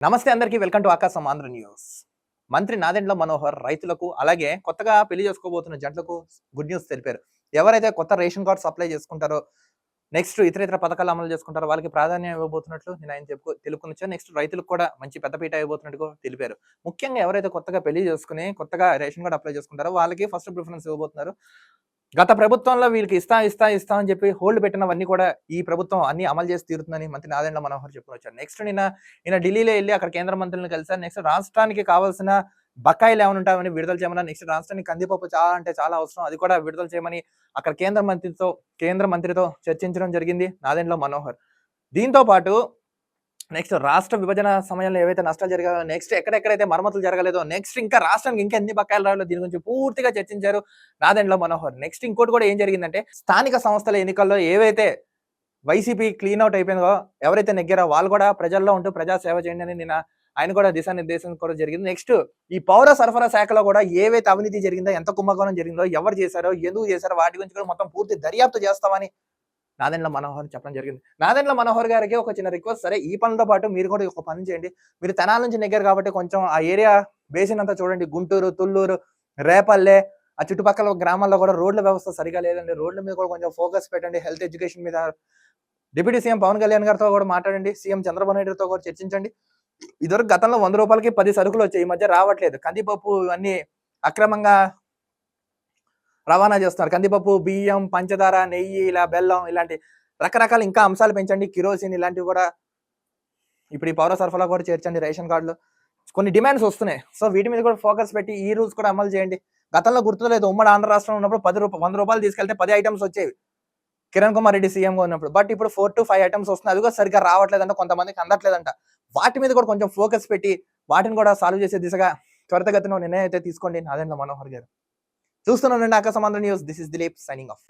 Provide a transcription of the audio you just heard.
నమస్తే అందరికీ welcome to ఆకాశం ఆంధ్ర న్యూస్. మంత్రి నాదెండ్ల మనోహర్ రైతులకు అలాగే కొత్తగా పెళ్లి చేసుకోబోతున్న జంటలకు గుడ్ న్యూస్ తెలిపారు. ఎవరైతే కొత్త రేషన్ కార్డ్స్ అప్లై చేసుకుంటారో నెక్స్ట్ ఇతర పథకాలు అమలు చేసుకుంటారో వాళ్ళకి ప్రాధాన్యం ఇవ్వబోతున్నట్లు నేను ఆయన తెలుపుకొనిచ్చాను. నెక్స్ట్ రైతులకు కూడా మంచి పెద్దపీట ఇవ్వబోతున్నట్టు తెలిపారు. ముఖ్యంగా ఎవరైతే కొత్తగా పెళ్లి చేసుకుని కొత్తగా రేషన్ కార్డ్ అప్లై చేసుకుంటారో వాళ్ళకి ఫస్ట్ ప్రిఫరెన్స్ ఇవ్వబోతున్నారు. గత ప్రభుత్వంలో వీళ్ళకి ఇస్తా అని చెప్పి హోల్డ్ పెట్టినవన్నీ కూడా ఈ ప్రభుత్వం అన్ని అమలు చేసి తీరుతుందని మంత్రి నాదెండ్ల మనోహర్ చెప్పుకొచ్చారు. నెక్స్ట్ నిన్న ఢిల్లీలో వెళ్ళి అక్కడ కేంద్ర మంత్రులను కలిసారు. నెక్స్ట్ రాష్ట్రానికి కావాల్సిన బకాయిలు ఏమైనా ఉంటాయని విడుదల చేయమని, నెక్స్ట్ రాష్ట్రానికి కందిపప్పు చాలా అంటే చాలా అవసరం, అది కూడా విడుదల చేయమని అక్కడ కేంద్ర మంత్రితో చర్చించడం జరిగింది నాదెండ్ల మనోహర్. దీంతో పాటు నెక్స్ట్ రాష్ట్ర విభజన సమయంలో ఏవైతే నష్టాలు జరగాలో, నెక్స్ట్ ఎక్కడెక్కడైతే మరమ్మతులు జరగలేదో, నెక్స్ట్ ఇంకా రాష్ట్రానికి ఇంకా ఎన్ని బకాయిలు రావాలో దీని గురించి పూర్తిగా చర్చించారు నాదెండ్ల మనోహర్. నెక్స్ట్ ఇంకోటి కూడా ఏం జరిగిందంటే, స్థానిక సంస్థల ఎన్నికల్లో ఏవైతే వైసీపీ క్లీన్ అవుట్ అయిపోయిందో, ఎవరైతే నెగ్గారో వాళ్ళు కూడా ప్రజల్లో ఉంటూ ప్రజా సేవ చేయండి అని నిన్న ఆయన కూడా దిశానిర్దేశం కూడా జరిగింది. నెక్స్ట్ ఈ పౌర సరఫరా శాఖలో కూడా ఏవైతే అవినీతి జరిగిందో, ఎంత కుంభకోణం జరిగిందో, ఎవరు చేశారో, ఎందుకు చేశారో వాటి గురించి కూడా మొత్తం పూర్తి దర్యాప్తు చేస్తామని నాదెండ్ల మనోహర్ చెప్పడం జరిగింది. నాదెండ్ల మనోహర్ గారికి ఒక చిన్న రిక్వెస్ట్, సరే ఈ పనులతో పాటు మీరు కూడా ఒక పని చేయండి. మీరు తెనాల నుంచి నెగ్గారు కాబట్టి కొంచెం ఆ ఏరియా బేసిన్ అంతా చూడండి. గుంటూరు, తుళ్ళూరు, రేపల్లె ఆ చుట్టుపక్కల గ్రామాల్లో కూడా రోడ్ల వ్యవస్థ సరిగా లేదండి. రోడ్ల మీద కూడా కొంచెం ఫోకస్ పెట్టండి. హెల్త్ ఎడ్యుకేషన్ మీద డిప్యూటీ సీఎం పవన్ కళ్యాణ్ గారితో కూడా మాట్లాడండి. సీఎం చంద్రబాబు నాయుడుతో కూడా చర్చించండి. ఇదివరకు గతంలో 100 రూపాయలకి 10 సరుకులు వచ్చాయి, ఈ మధ్య రావట్లేదు. కందిపప్పు అన్ని అక్రమంగా రవాణా చేస్తున్నారు. కందిపప్పు, బియ్యం, పంచదార, నెయ్యి, ఇలా బెల్లం, ఇలాంటి రకరకాల ఇంకా అంశాలు పెంచండి. కిరోసిన్ ఇలాంటివి కూడా ఇప్పుడు ఈ పౌర సరఫరా కూడా చేర్చండి. రేషన్ కార్డులు కొన్ని డిమాండ్స్ వస్తున్నాయి. సో వీటి మీద కూడా ఫోకస్ పెట్టి ఈ రూల్స్ కూడా అమలు చేయండి. గతంలో గుర్తులేదు, ఉమ్మడి ఆంధ్ర రాష్ట్రంలో ఉన్నప్పుడు 100 రూపాయలు తీసుకెళ్తే 10 ఐటమ్స్ వచ్చేవి కిరణ్ కుమార్ రెడ్డి సీఎంగా ఉన్నప్పుడు. బట్ ఇప్పుడు 4 to 5 ఐటమ్స్ వస్తున్నాయి. అది కూడా సరిగ్గా రావట్లేదంట, కొంతమందికి అందట్లేదంట. వాటి మీద కూడా కొంచెం ఫోకస్ పెట్టి వాటిని కూడా సాల్వ్ చేసే దిశగా త్వరితగతిన నిర్ణయం అయితే తీసుకోండి నాదెండ్ల మనోహర్ గారు. చూస్తున్నానండి ఆకాశం Andhra news. This is Dilip signing off.